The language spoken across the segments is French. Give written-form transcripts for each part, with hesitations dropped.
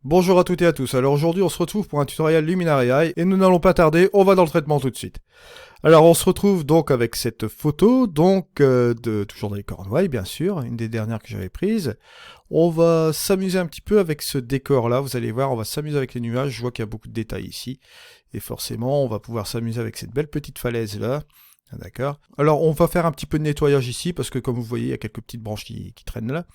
Bonjour à toutes et à tous, alors aujourd'hui on se retrouve pour un tutoriel Luminar AI et nous n'allons pas tarder, on va dans le traitement tout de suite. Alors on se retrouve donc avec cette photo, de toujours dans les Cornouailles bien sûr, une des dernières que j'avais prises. On va s'amuser un petit peu avec ce décor là, vous allez voir, on va s'amuser avec les nuages, je vois qu'il y a beaucoup de détails ici. Et forcément on va pouvoir s'amuser avec cette belle petite falaise là. D'accord. Alors on va faire un petit peu de nettoyage ici, parce que comme vous voyez il y a quelques petites branches qui traînent là.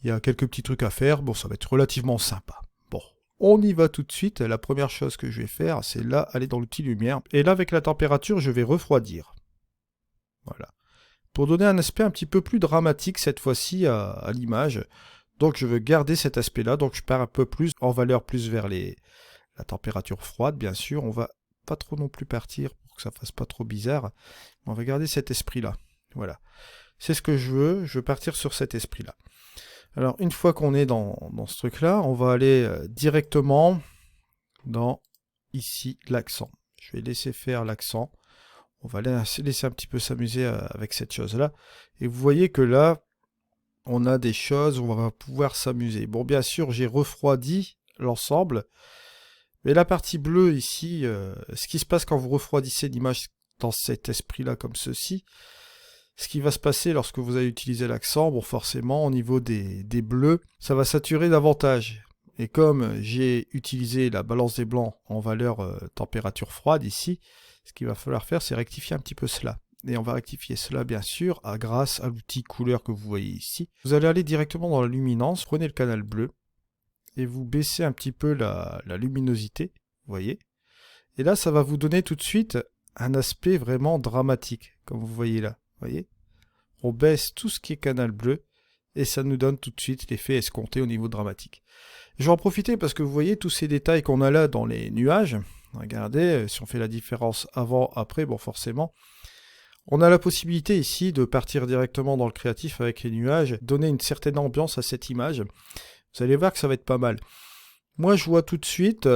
Il y a quelques petits trucs à faire, bon ça va être relativement sympa. Bon, on y va tout de suite. La première chose que je vais faire, c'est là, aller dans l'outil lumière. Et là, avec la température, je vais refroidir. Voilà. Pour donner un aspect un petit peu plus dramatique cette fois-ci à l'image. Donc je veux garder cet aspect-là. Donc je pars un peu plus en valeur plus vers la température froide, bien sûr. On va pas trop non plus partir pour que ça fasse pas trop bizarre. On va garder cet esprit-là. Voilà. C'est ce que je veux. Je veux partir sur cet esprit-là. Alors, une fois qu'on est dans ce truc-là, on va aller directement dans, ici, l'accent. Je vais laisser faire l'accent. On va laisser un petit peu s'amuser avec cette chose-là. Et vous voyez que là, on a des choses où on va pouvoir s'amuser. Bon, bien sûr, j'ai refroidi l'ensemble. Mais la partie bleue ici, ce qui se passe quand vous refroidissez l'image dans cet esprit-là comme ceci, ce qui va se passer lorsque vous allez utiliser l'accent, bon forcément au niveau des bleus, ça va saturer davantage. Et comme j'ai utilisé la balance des blancs en valeur température froide ici, ce qu'il va falloir faire c'est rectifier un petit peu cela. Et on va rectifier cela bien sûr grâce à l'outil couleur que vous voyez ici. Vous allez aller directement dans la luminance, prenez le canal bleu, et vous baissez un petit peu la luminosité, vous voyez. Et là ça va vous donner tout de suite un aspect vraiment dramatique, comme vous voyez là. Voyez, on baisse tout ce qui est canal bleu et ça nous donne tout de suite l'effet escompté au niveau dramatique. Je vais en profiter parce que vous voyez tous ces détails qu'on a là dans les nuages. Regardez, si on fait la différence avant, après, bon forcément, on a la possibilité ici de partir directement dans le créatif avec les nuages, donner une certaine ambiance à cette image. Vous allez voir que ça va être pas mal. Moi je vois tout de suite,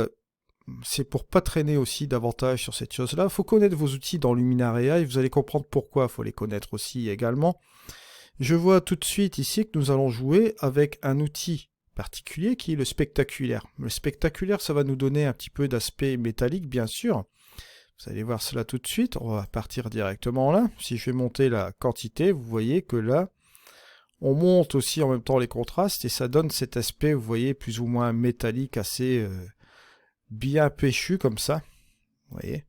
c'est pour pas traîner aussi davantage sur cette chose-là. Il faut connaître vos outils dans Luminar AI et vous allez comprendre pourquoi il faut les connaître aussi également. Je vois tout de suite ici que nous allons jouer avec un outil particulier qui est le spectaculaire. Le spectaculaire, ça va nous donner un petit peu d'aspect métallique, bien sûr. Vous allez voir cela tout de suite. On va partir directement là. Si je vais monter la quantité, vous voyez que là, on monte aussi en même temps les contrastes et ça donne cet aspect, vous voyez, plus ou moins métallique, assez bien péchu comme ça, vous voyez.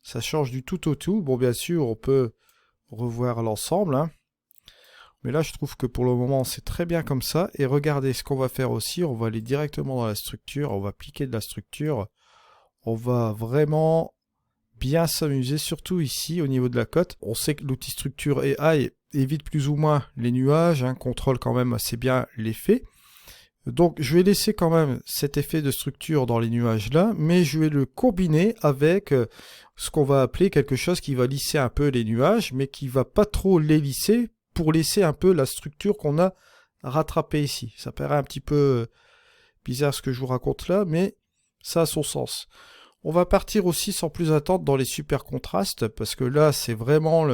Ça change du tout au tout. Bon, bien sûr, on peut revoir l'ensemble, hein. Mais là, je trouve que pour le moment, c'est très bien comme ça. Et regardez ce qu'on va faire aussi. On va aller directement dans la structure. On va appliquer de la structure. On va vraiment bien s'amuser, surtout ici au niveau de la cote. On sait que l'outil structure AI évite plus ou moins les nuages, hein, contrôle quand même assez bien l'effet. Donc je vais laisser quand même cet effet de structure dans les nuages là, mais je vais le combiner avec ce qu'on va appeler quelque chose qui va lisser un peu les nuages, mais qui va pas trop les lisser pour laisser un peu la structure qu'on a rattrapée ici. Ça paraît un petit peu bizarre ce que je vous raconte là, mais ça a son sens. On va partir aussi sans plus attendre dans les super contrastes, parce que là c'est vraiment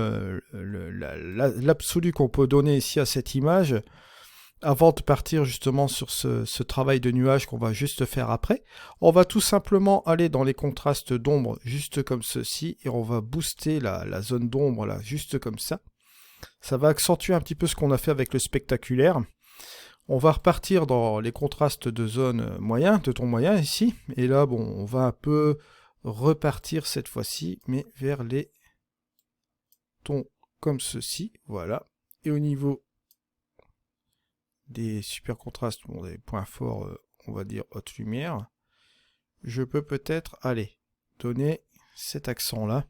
l'absolu qu'on peut donner ici à cette image. Avant de partir justement sur ce travail de nuage qu'on va juste faire après, on va tout simplement aller dans les contrastes d'ombre juste comme ceci et on va booster la zone d'ombre là juste comme ça. Ça va accentuer un petit peu ce qu'on a fait avec le spectaculaire. On va repartir dans les contrastes de zone moyen, de ton moyen ici. Et là, bon, on va un peu repartir cette fois-ci, mais vers les tons comme ceci, voilà. Et au niveau des super contrastes, bon, des points forts, on va dire haute lumière, je peux peut-être aller donner cet accent là,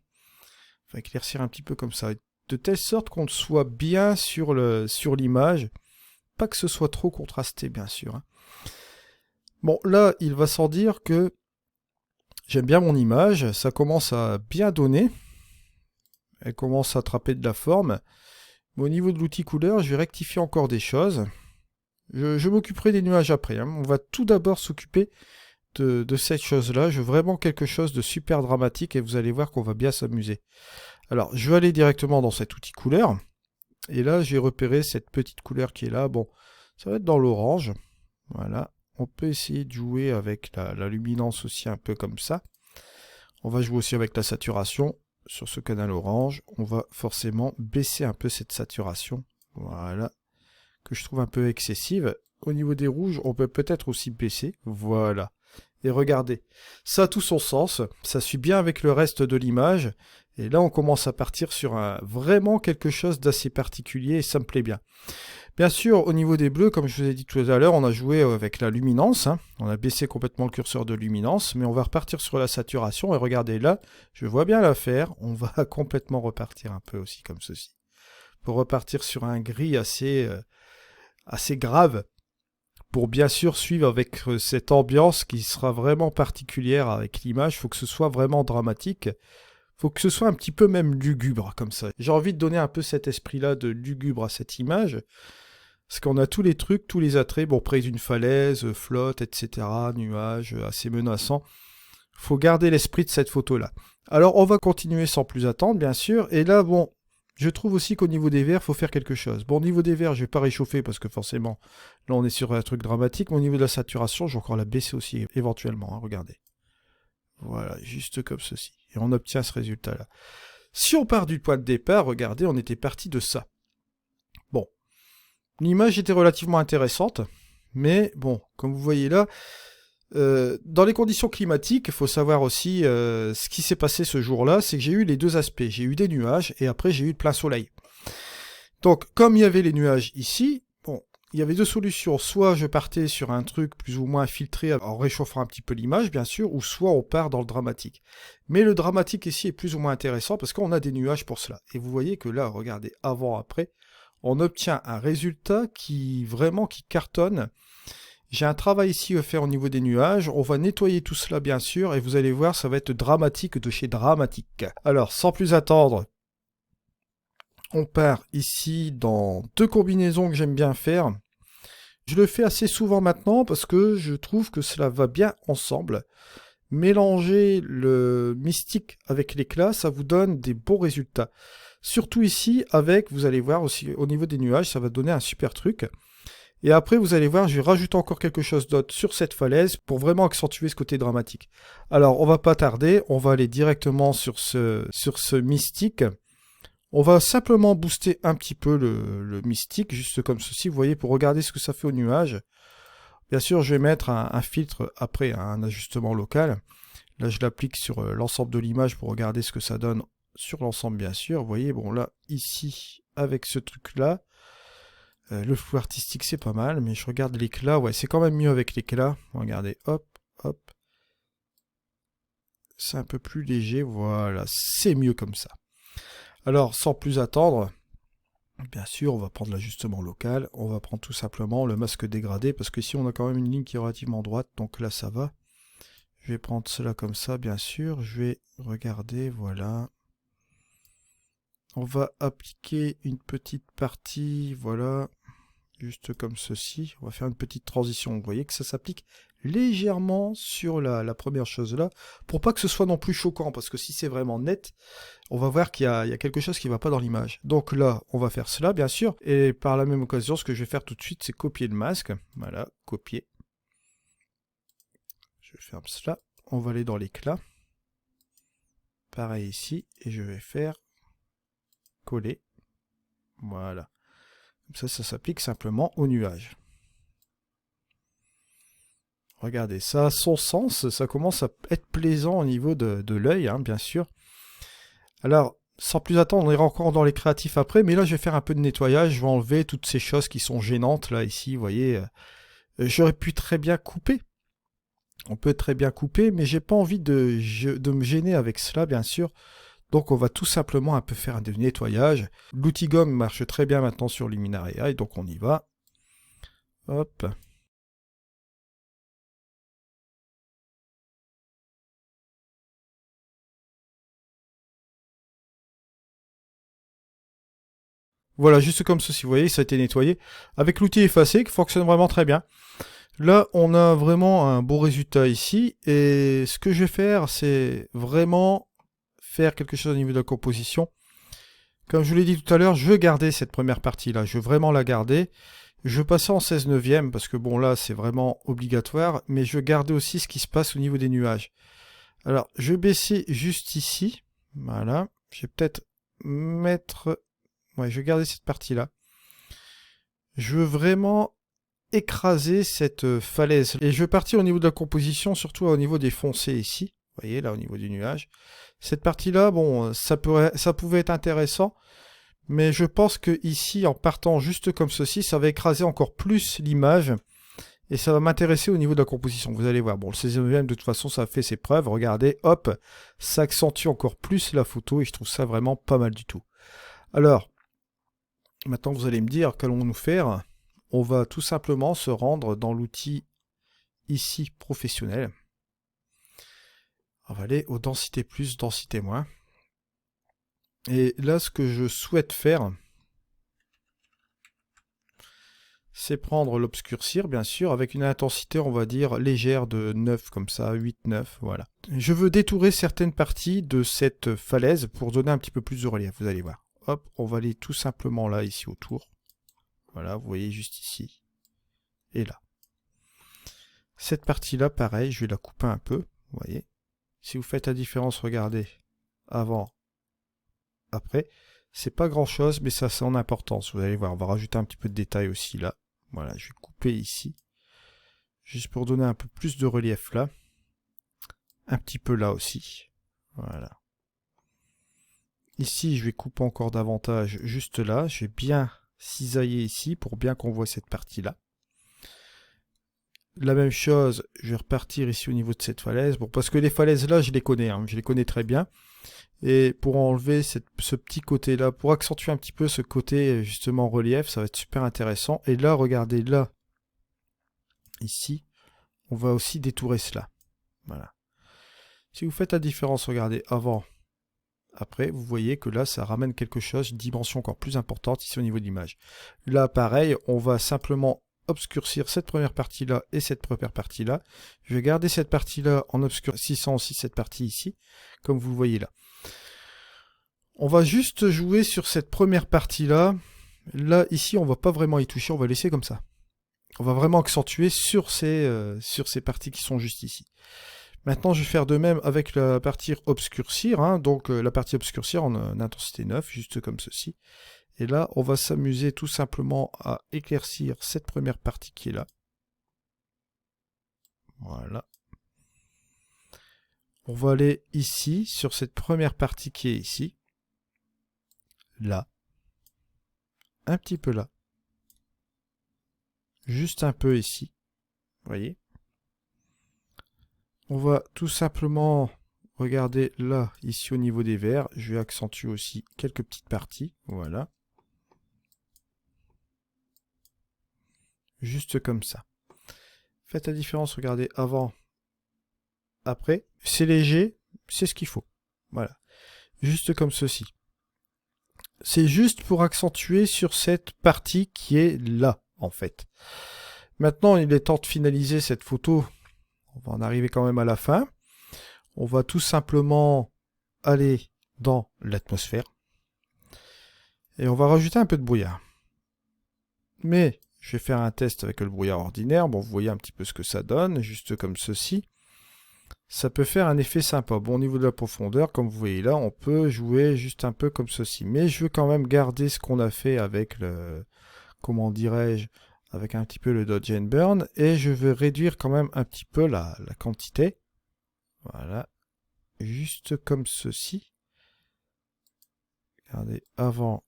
enfin éclaircir un petit peu comme ça, de telle sorte qu'on soit bien sur l'image, pas que ce soit trop contrasté bien sûr, hein. Bon là il va sans dire que j'aime bien mon image, ça commence à bien donner, elle commence à attraper de la forme, mais au niveau de l'outil couleur je vais rectifier encore des choses. Je m'occuperai des nuages après, hein. On va tout d'abord s'occuper de cette chose-là. Je veux vraiment quelque chose de super dramatique et vous allez voir qu'on va bien s'amuser. Alors, je vais aller directement dans cet outil couleur. Et là, j'ai repéré cette petite couleur qui est là. Bon, ça va être dans l'orange. Voilà, on peut essayer de jouer avec la luminance aussi un peu comme ça. On va jouer aussi avec la saturation. Sur ce canal orange, on va forcément baisser un peu cette saturation. Voilà. Que je trouve un peu excessive. Au niveau des rouges, on peut peut-être aussi baisser. Voilà. Et regardez, ça a tout son sens. Ça suit bien avec le reste de l'image. Et là, on commence à partir sur vraiment quelque chose d'assez particulier et ça me plaît bien. Bien sûr, au niveau des bleus, comme je vous ai dit tout à l'heure, on a joué avec la luminance. On a baissé complètement le curseur de luminance, mais on va repartir sur la saturation. Et regardez là, je vois bien l'affaire. On va complètement repartir un peu aussi comme ceci. Pour repartir sur un gris assez grave. Pour bien sûr suivre avec cette ambiance qui sera vraiment particulière avec l'image. Il faut que ce soit vraiment dramatique. Il faut que ce soit un petit peu même lugubre comme ça. J'ai envie de donner un peu cet esprit-là de lugubre à cette image. Parce qu'on a tous les trucs, tous les attraits, bon, près d'une falaise, flotte, etc., nuages, assez menaçants. Il faut garder l'esprit de cette photo-là. Alors, on va continuer sans plus attendre, bien sûr. Et là, bon, je trouve aussi qu'au niveau des verts, il faut faire quelque chose. Bon, au niveau des verts, je ne vais pas réchauffer parce que forcément, là, on est sur un truc dramatique. Mais au niveau de la saturation, je vais encore la baisser aussi, éventuellement. Hein, regardez. Voilà, juste comme ceci. Et on obtient ce résultat-là. Si on part du point de départ, regardez, on était parti de ça. Bon. L'image était relativement intéressante, mais bon, comme vous voyez là, dans les conditions climatiques, il faut savoir aussi ce qui s'est passé ce jour-là, c'est que j'ai eu les deux aspects. J'ai eu des nuages et après j'ai eu le plein soleil. Donc, comme il y avait les nuages ici, bon, il y avait deux solutions. Soit je partais sur un truc plus ou moins filtré en réchauffant un petit peu l'image, bien sûr, ou soit on part dans le dramatique. Mais le dramatique ici est plus ou moins intéressant parce qu'on a des nuages pour cela. Et vous voyez que là, regardez, avant-après, on obtient un résultat qui cartonne. J'ai un travail ici à faire au niveau des nuages. On va nettoyer tout cela bien sûr et vous allez voir, ça va être dramatique de chez dramatique. Alors, sans plus attendre, on part ici dans deux combinaisons que j'aime bien faire. Je le fais assez souvent maintenant parce que je trouve que cela va bien ensemble. Mélanger le mystique avec l'éclat, ça vous donne des bons résultats. Surtout ici, vous allez voir aussi au niveau des nuages, ça va donner un super truc. Et après, vous allez voir, je vais rajouter encore quelque chose d'autre sur cette falaise pour vraiment accentuer ce côté dramatique. Alors, on va pas tarder, on va aller directement sur ce mystique. On va simplement booster un petit peu le mystique, juste comme ceci, vous voyez, pour regarder ce que ça fait au nuage. Bien sûr, je vais mettre un filtre après, un ajustement local. Là, je l'applique sur l'ensemble de l'image pour regarder ce que ça donne sur l'ensemble, bien sûr. Vous voyez, bon, là, ici, avec ce truc-là, le flou artistique, c'est pas mal, mais je regarde l'éclat. Ouais, c'est quand même mieux avec l'éclat. Regardez, hop, hop. C'est un peu plus léger, voilà, c'est mieux comme ça. Alors, sans plus attendre, bien sûr, on va prendre l'ajustement local. On va prendre tout simplement le masque dégradé, parce que ici, on a quand même une ligne qui est relativement droite, donc là, ça va. Je vais prendre cela comme ça, bien sûr. Je vais regarder, voilà. On va appliquer une petite partie, voilà, juste comme ceci. On va faire une petite transition. Vous voyez que ça s'applique légèrement sur la première chose là, pour pas que ce soit non plus choquant, parce que si c'est vraiment net, on va voir qu'il y a quelque chose qui ne va pas dans l'image. Donc là, on va faire cela, bien sûr, et par la même occasion, ce que je vais faire tout de suite, c'est copier le masque. Voilà, copier. Je ferme cela. On va aller dans l'éclat. Pareil ici, et je vais faire coller. Voilà. Comme ça s'applique simplement au nuage. Regardez, ça a son sens, ça commence à être plaisant au niveau de l'œil, hein, bien sûr. Alors, sans plus attendre, on ira encore dans les créatifs après, mais là je vais faire un peu de nettoyage, je vais enlever toutes ces choses qui sont gênantes, là, ici, vous voyez. J'aurais pu très bien couper. On peut très bien couper, mais j'ai pas envie de me gêner avec cela, bien sûr. Donc on va tout simplement un peu faire un nettoyage. L'outil gomme marche très bien maintenant sur Luminaria, et donc on y va. Hop. Voilà, juste comme ceci, vous voyez, ça a été nettoyé. Avec l'outil effacé, qui fonctionne vraiment très bien. Là, on a vraiment un beau résultat ici. Et ce que je vais faire, c'est vraiment faire quelque chose au niveau de la composition. Comme je vous l'ai dit tout à l'heure, je veux garder cette première partie-là. Je veux vraiment la garder. Je passais en 16 neuvième parce que bon là c'est vraiment obligatoire, mais je gardais aussi ce qui se passe au niveau des nuages. Alors je vais baisser juste ici, voilà, je vais peut-être mettre, ouais je vais garder cette partie-là. Je veux vraiment écraser cette falaise et je vais partir au niveau de la composition, surtout au niveau des foncés ici, vous voyez là au niveau du nuage. Cette partie-là, bon, ça pouvait être intéressant. Mais je pense que ici, en partant juste comme ceci, ça va écraser encore plus l'image. Et ça va m'intéresser au niveau de la composition. Vous allez voir, bon, le 16e, de toute façon, ça fait ses preuves. Regardez, hop, ça accentue encore plus la photo. Et je trouve ça vraiment pas mal du tout. Alors, maintenant vous allez me dire, qu'allons-nous faire? On va tout simplement se rendre dans l'outil ici, professionnel. On va aller aux densité plus, densité moins. Et là, ce que je souhaite faire, c'est prendre l'obscurcir, bien sûr, avec une intensité, on va dire, légère de 9, comme ça, 8, 9, voilà. Je veux détourer certaines parties de cette falaise pour donner un petit peu plus de relief, vous allez voir. Hop, on va aller tout simplement là, ici, autour. Voilà, vous voyez, juste ici. Et là. Cette partie-là, pareil, je vais la couper un peu, vous voyez. Si vous faites la différence, regardez, avant, après. C'est pas grand-chose, mais ça, c'est en importance, vous allez voir. On va rajouter un petit peu de détail aussi, là. Voilà, je vais couper ici. Juste pour donner un peu plus de relief là. Un petit peu là aussi. Voilà. Ici, je vais couper encore davantage juste là. Je vais bien cisailler ici pour bien qu'on voit cette partie-là. La même chose, je vais repartir ici au niveau de cette falaise. Bon, parce que les falaises là, je les connais. Je les connais très bien. Et pour enlever ce petit côté-là, pour accentuer un petit peu ce côté justement relief, ça va être super intéressant. Et là, regardez là, ici, on va aussi détourer cela. Voilà. Si vous faites la différence, regardez, avant, après, vous voyez que là, ça ramène quelque chose, une dimension encore plus importante ici au niveau de l'image. Là, pareil, on va simplement obscurcir cette première partie-là et cette première partie-là. Je vais garder cette partie-là en obscurcissant aussi cette partie ici, comme vous le voyez là. On va juste jouer sur cette première partie-là. Là, ici, on va pas vraiment y toucher, on va laisser comme ça. On va vraiment accentuer sur ces parties qui sont juste ici. Maintenant, je vais faire de même avec la partie obscurcir, donc la partie obscurcir en intensité 9, juste comme ceci. Et là, on va s'amuser tout simplement à éclaircir cette première partie qui est là. Voilà. On va aller ici, sur cette première partie qui est ici. Là. Un petit peu là. Juste un peu ici. Vous voyez ? On va tout simplement regarder là, ici au niveau des verts. Je vais accentuer aussi quelques petites parties. Voilà. Juste comme ça. Faites la différence, regardez, avant, après. C'est léger, c'est ce qu'il faut. Voilà. Juste comme ceci. C'est juste pour accentuer sur cette partie qui est là, en fait. Maintenant, il est temps de finaliser cette photo. On va en arriver quand même à la fin. On va tout simplement aller dans l'atmosphère. Et on va rajouter un peu de brouillard. Mais je vais faire un test avec le brouillard ordinaire. Bon, vous voyez un petit peu ce que ça donne, juste comme ceci. Ça peut faire un effet sympa. Bon, au niveau de la profondeur, comme vous voyez là, on peut jouer juste un peu comme ceci. Mais je veux quand même garder ce qu'on a fait avec le... Comment dirais-je? Avec un petit peu le Dodge and Burn. Et je veux réduire quand même un petit peu la quantité. Voilà. Juste comme ceci. Regardez, avant,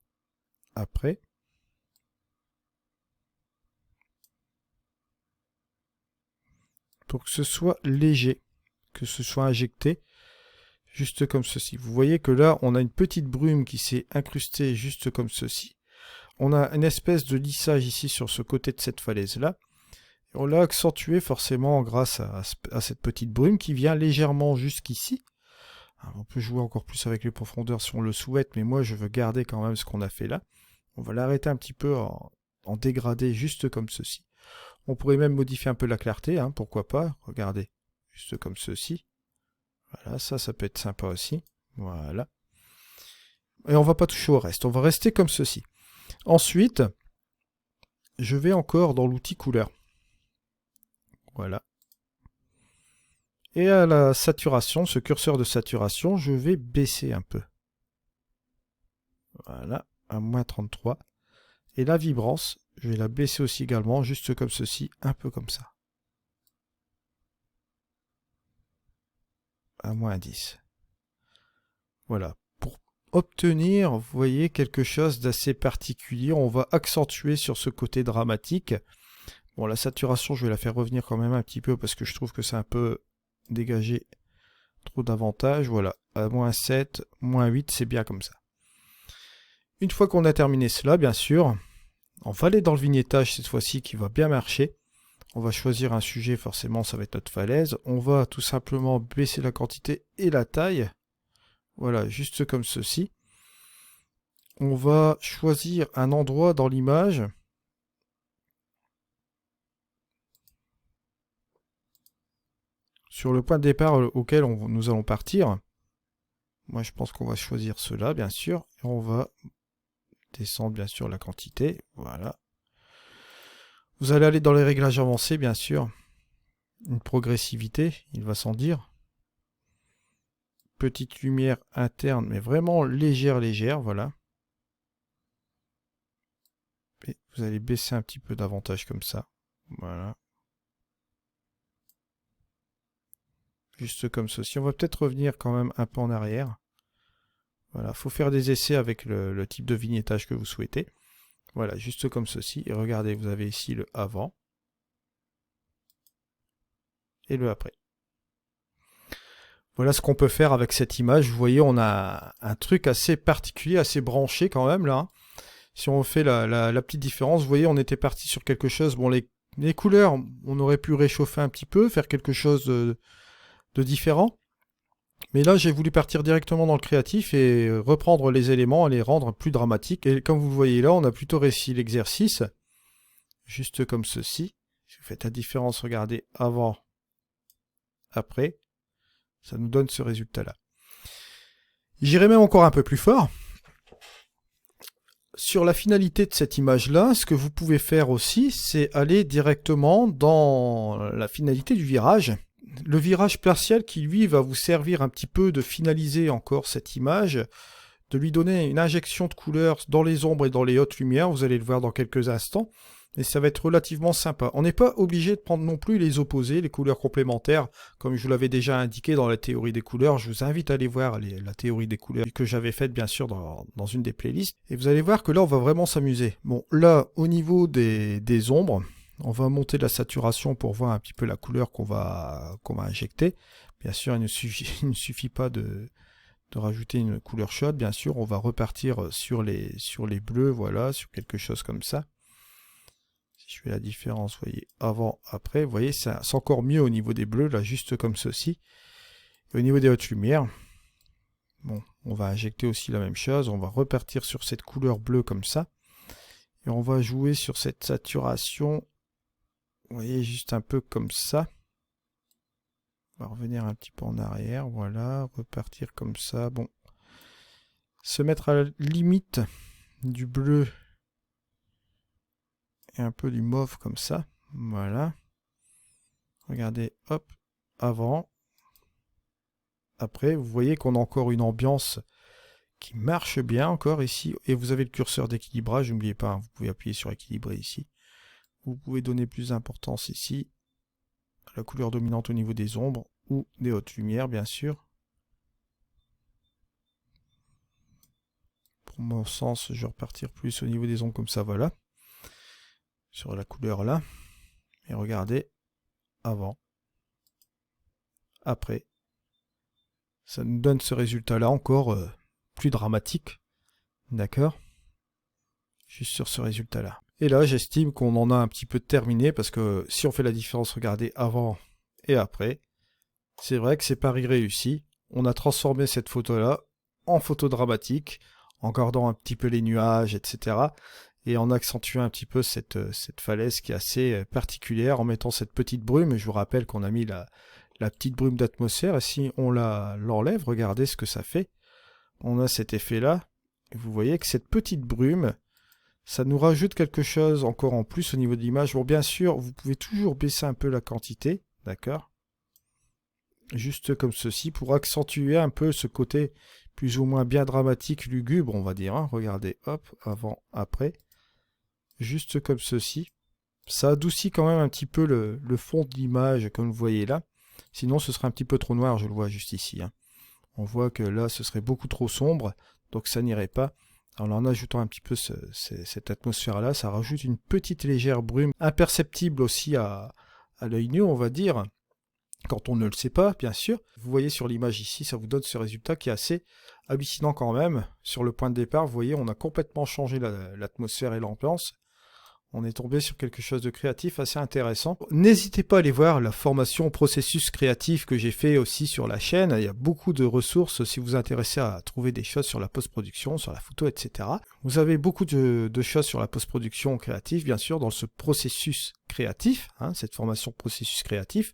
après. Pour que ce soit léger. Que ce soit injecté. Juste comme ceci. Vous voyez que là, on a une petite brume qui s'est incrustée juste comme ceci. On a une espèce de lissage ici sur ce côté de cette falaise-là. On l'a accentué forcément grâce à cette petite brume qui vient légèrement jusqu'ici. On peut jouer encore plus avec les profondeurs si on le souhaite, mais moi je veux garder quand même ce qu'on a fait là. On va l'arrêter un petit peu en dégradé juste comme ceci. On pourrait même modifier un peu la clarté, pourquoi pas. Regardez, juste comme ceci. Voilà, ça peut être sympa aussi. Voilà. Et on va pas toucher au reste, on va rester comme ceci. Ensuite, je vais encore dans l'outil couleur. Voilà. Et à la saturation, ce curseur de saturation, je vais baisser un peu. Voilà, à moins 33. Et la vibrance, je vais la baisser aussi également, juste comme ceci, un peu comme ça. À moins 10. Voilà. Pour obtenir, vous voyez, quelque chose d'assez particulier, on va accentuer sur ce côté dramatique. Bon, la saturation, je vais la faire revenir quand même un petit peu parce que je trouve que c'est un peu dégagé trop d'avantages. Voilà, à moins 7, moins 8, c'est bien comme ça. Une fois qu'on a terminé cela, bien sûr, on va aller dans le vignettage cette fois-ci qui va bien marcher. On va choisir un sujet, forcément ça va être notre falaise. On va tout simplement baisser la quantité et la taille. Voilà, juste comme ceci. On va choisir un endroit dans l'image. Sur le point de départ auquel nous allons partir. Moi je pense qu'on va choisir cela, bien sûr. Et on va descendre bien sûr la quantité. Voilà. Vous allez aller dans les réglages avancés, bien sûr. Une progressivité, il va sans dire. Petite lumière interne, mais vraiment légère, voilà. Et vous allez baisser un petit peu davantage comme ça. Voilà. Juste comme ceci. On va peut-être revenir quand même un peu en arrière. Voilà, il faut faire des essais avec le type de vignettage que vous souhaitez. Voilà, juste comme ceci. Et regardez, vous avez ici le avant. Et le après. Voilà ce qu'on peut faire avec cette image. Vous voyez, on a un truc assez particulier, assez branché quand même là. Si on fait la petite différence, vous voyez, on était parti sur quelque chose. Bon, les couleurs, on aurait pu réchauffer un petit peu, faire quelque chose de différent. Mais là, j'ai voulu partir directement dans le créatif et reprendre les éléments et les rendre plus dramatiques. Et comme vous voyez là, on a plutôt réussi l'exercice. Juste comme ceci. Si vous faites la différence, regardez, avant, après. Ça nous donne ce résultat-là. J'irai même encore un peu plus fort. Sur la finalité de cette image-là, ce que vous pouvez faire aussi, c'est aller directement dans la finalité du virage. Le virage partiel qui, lui, va vous servir un petit peu de finaliser encore cette image, de lui donner une injection de couleur dans les ombres et dans les hautes lumières. Vous allez le voir dans quelques instants. Et ça va être relativement sympa. On n'est pas obligé de prendre non plus les opposés, les couleurs complémentaires. Comme je vous l'avais déjà indiqué dans la théorie des couleurs, je vous invite à aller voir la théorie des couleurs que j'avais faite bien sûr dans une des playlists. Et vous allez voir que là, on va vraiment s'amuser. Bon, là, au niveau des ombres, on va monter la saturation pour voir un petit peu la couleur qu'on va injecter. Bien sûr, il ne suffit pas de rajouter une couleur chaude. Bien sûr, on va repartir sur les bleus, voilà, sur quelque chose comme ça. Si je fais la différence, vous voyez, avant, après, vous voyez, c'est encore mieux au niveau des bleus, là, juste comme ceci. Et au niveau des hautes lumières, bon, on va injecter aussi la même chose, on va repartir sur cette couleur bleue comme ça. Et on va jouer sur cette saturation, vous voyez, juste un peu comme ça. On va revenir un petit peu en arrière, voilà, repartir comme ça, bon. Se mettre à la limite du bleu et un peu du mauve comme ça, voilà. Regardez, hop, avant, après, vous voyez qu'on a encore une ambiance qui marche bien encore ici, et vous avez le curseur d'équilibrage, n'oubliez pas, hein, vous pouvez appuyer sur équilibrer ici. Vous pouvez donner plus d'importance ici, à la couleur dominante au niveau des ombres, ou des hautes lumières, bien sûr. Pour mon sens, je vais repartir plus au niveau des ombres comme ça, voilà. Sur la couleur là. Et regardez, avant, après. Ça nous donne ce résultat-là encore plus dramatique. D'accord? Juste sur ce résultat-là. Et là, j'estime qu'on en a un petit peu terminé parce que si on fait la différence, regardez, avant et après, c'est vrai que c'est pari réussi. On a transformé cette photo-là en photo dramatique, en gardant un petit peu les nuages, etc. Et en accentuant un petit peu cette falaise qui est assez particulière, en mettant cette petite brume. Je vous rappelle qu'on a mis la petite brume d'atmosphère. Et si on l'enlève, regardez ce que ça fait. On a cet effet-là. Vous voyez que cette petite brume, Ça nous rajoute quelque chose encore en plus au niveau de l'image. Bon, bien sûr, vous pouvez toujours baisser un peu la quantité, d'accord? Juste comme ceci, pour accentuer un peu ce côté plus ou moins bien dramatique, lugubre, on va dire. Hein. Regardez, hop, avant, après. Juste comme ceci. Ça adoucit quand même un petit peu le fond de l'image, comme vous voyez là. Sinon, ce serait un petit peu trop noir, je le vois juste ici. Hein. On voit que là, ce serait beaucoup trop sombre, donc ça n'irait pas. Alors en ajoutant un petit peu cette atmosphère-là, ça rajoute une petite légère brume, imperceptible aussi à l'œil nu, on va dire, quand on ne le sait pas, bien sûr. Vous voyez sur l'image ici, ça vous donne ce résultat qui est assez hallucinant quand même. Sur le point de départ, vous voyez, on a complètement changé l'atmosphère et l'ambiance. On est tombé sur quelque chose de créatif assez intéressant. N'hésitez pas à aller voir la formation processus créatif que j'ai fait aussi sur la chaîne. Il y a beaucoup de ressources si vous vous intéressez à trouver des choses sur la post-production, sur la photo, etc. Vous avez beaucoup de choses sur la post-production créative, bien sûr, dans ce processus créatif, hein, cette formation processus créatif.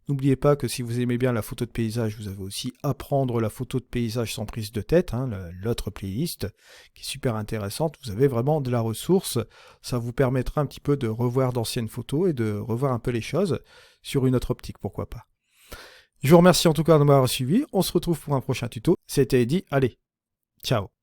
N'oubliez pas que si vous aimez bien la photo de paysage, vous avez aussi apprendre la photo de paysage sans prise de tête, hein, l'autre playlist qui est super intéressante. Vous avez vraiment de la ressource. Ça vous permettra un petit peu de revoir d'anciennes photos et de revoir un peu les choses sur une autre optique, pourquoi pas. Je vous remercie en tout cas de m'avoir suivi. On se retrouve pour un prochain tuto. C'était Eddy. Allez, ciao.